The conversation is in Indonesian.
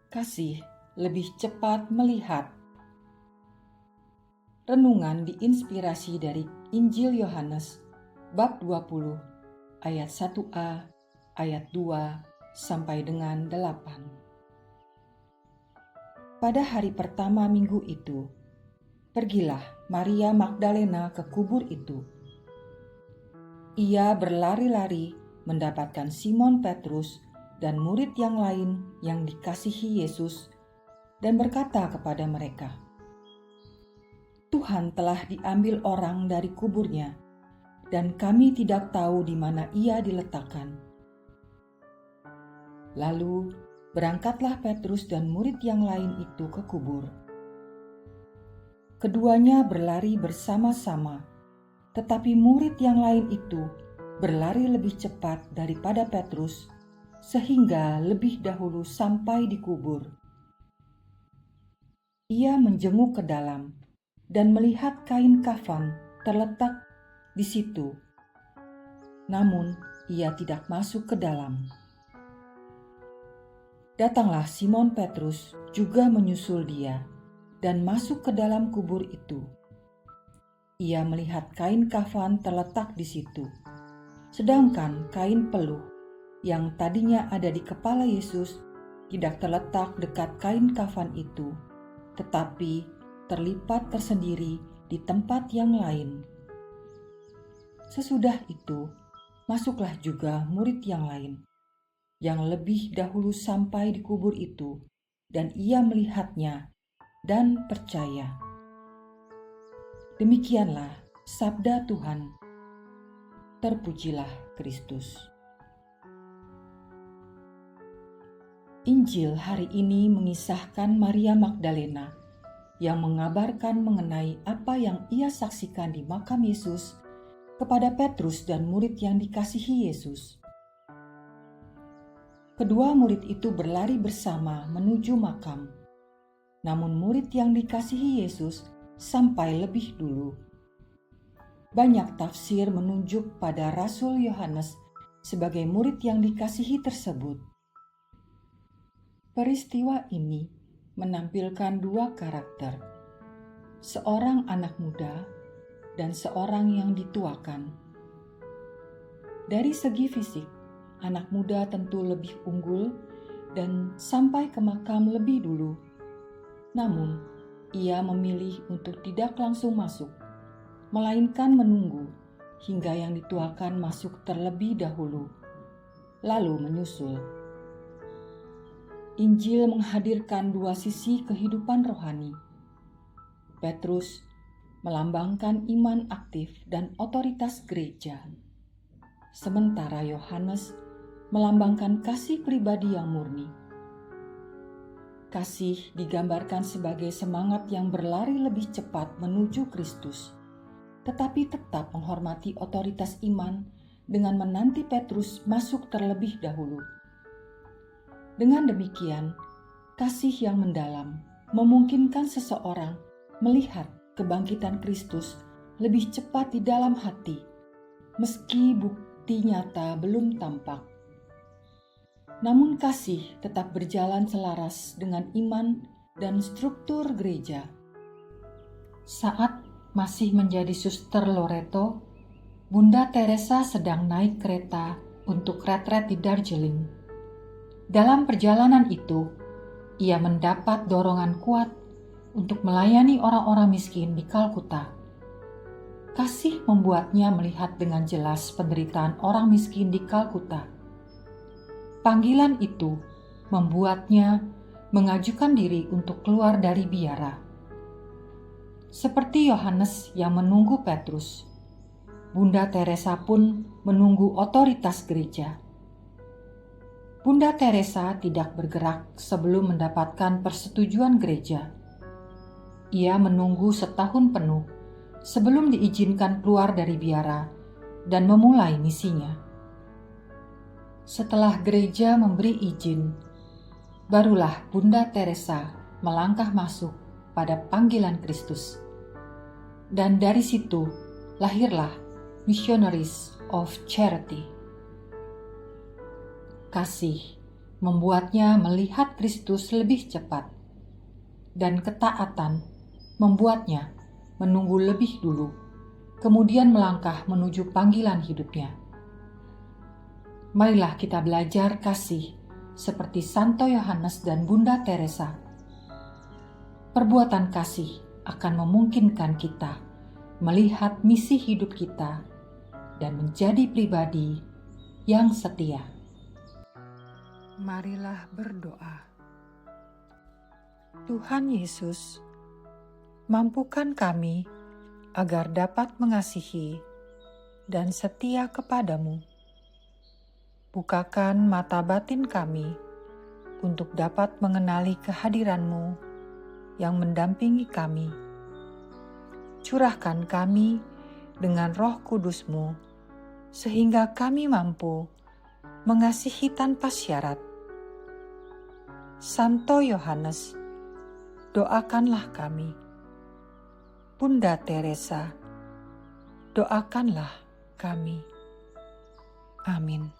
Kasih lebih cepat melihat. Renungan diinspirasi dari Injil Yohanes bab 20 ayat 1a, ayat 2 sampai dengan 8. Pada hari pertama minggu itu, pergilah Maria Magdalena ke kubur itu. Ia berlari-lari mendapatkan Simon Petrus dan murid yang lain yang dikasihi Yesus dan berkata kepada mereka, "Tuhan telah diambil orang dari kuburnya, dan kami tidak tahu di mana ia diletakkan." Lalu berangkatlah Petrus dan murid yang lain itu ke kubur. Keduanya berlari bersama-sama, tetapi murid yang lain itu berlari lebih cepat daripada Petrus, sehingga lebih dahulu sampai di kubur. Ia menjenguk ke dalam dan melihat kain kafan terletak di situ. Namun ia tidak masuk ke dalam. Datanglah Simon Petrus juga menyusul dia dan masuk ke dalam kubur itu. Ia melihat kain kafan terletak di situ, sedangkan kain peluh yang tadinya ada di kepala Yesus tidak terletak dekat kain kafan itu, tetapi terlipat tersendiri di tempat yang lain. Sesudah itu, masuklah juga murid yang lain, yang lebih dahulu sampai di kubur itu, dan ia melihatnya dan percaya. Demikianlah sabda Tuhan. Terpujilah Kristus. Injil hari ini mengisahkan Maria Magdalena yang mengabarkan mengenai apa yang ia saksikan di makam Yesus kepada Petrus dan murid yang dikasihi Yesus. Kedua murid itu berlari bersama menuju makam, namun murid yang dikasihi Yesus sampai lebih dulu. Banyak tafsir menunjuk pada Rasul Yohanes sebagai murid yang dikasihi tersebut. Peristiwa ini menampilkan dua karakter, seorang anak muda dan seorang yang dituakan. Dari segi fisik, anak muda tentu lebih unggul dan sampai ke makam lebih dulu. Namun, ia memilih untuk tidak langsung masuk, melainkan menunggu hingga yang dituakan masuk terlebih dahulu, lalu menyusul. Injil menghadirkan dua sisi kehidupan rohani. Petrus melambangkan iman aktif dan otoritas gereja, sementara Yohanes melambangkan kasih pribadi yang murni. Kasih digambarkan sebagai semangat yang berlari lebih cepat menuju Kristus, tetapi tetap menghormati otoritas iman dengan menanti Petrus masuk terlebih dahulu. Dengan demikian, kasih yang mendalam memungkinkan seseorang melihat kebangkitan Kristus lebih cepat di dalam hati, meski bukti nyata belum tampak. Namun kasih tetap berjalan selaras dengan iman dan struktur gereja. Saat masih menjadi suster Loreto, Bunda Teresa sedang naik kereta untuk retret di Darjeeling. Dalam perjalanan itu, ia mendapat dorongan kuat untuk melayani orang-orang miskin di Kalkuta. Kasih membuatnya melihat dengan jelas penderitaan orang miskin di Kalkuta. Panggilan itu membuatnya mengajukan diri untuk keluar dari biara. Seperti Yohanes yang menunggu Petrus, Bunda Teresa pun menunggu otoritas gereja. Bunda Teresa tidak bergerak sebelum mendapatkan persetujuan gereja. Ia menunggu setahun penuh sebelum diizinkan keluar dari biara dan memulai misinya. Setelah gereja memberi izin, barulah Bunda Teresa melangkah masuk pada panggilan Kristus. Dan dari situ lahirlah Missionaries of Charity. Kasih membuatnya melihat Kristus lebih cepat, dan ketaatan membuatnya menunggu lebih dulu, kemudian melangkah menuju panggilan hidupnya. Marilah kita belajar kasih seperti Santo Yohanes dan Bunda Teresa. Perbuatan kasih akan memungkinkan kita melihat misi hidup kita dan menjadi pribadi yang setia. Marilah berdoa. Tuhan Yesus, mampukan kami agar dapat mengasihi dan setia kepadamu. Bukakan mata batin kami untuk dapat mengenali kehadiran-Mu yang mendampingi kami. Curahkan kami dengan Roh Kudus-Mu, sehingga kami mampu mengasihi tanpa syarat. Santo Yohanes, doakanlah kami. Bunda Teresa, doakanlah kami. Amin.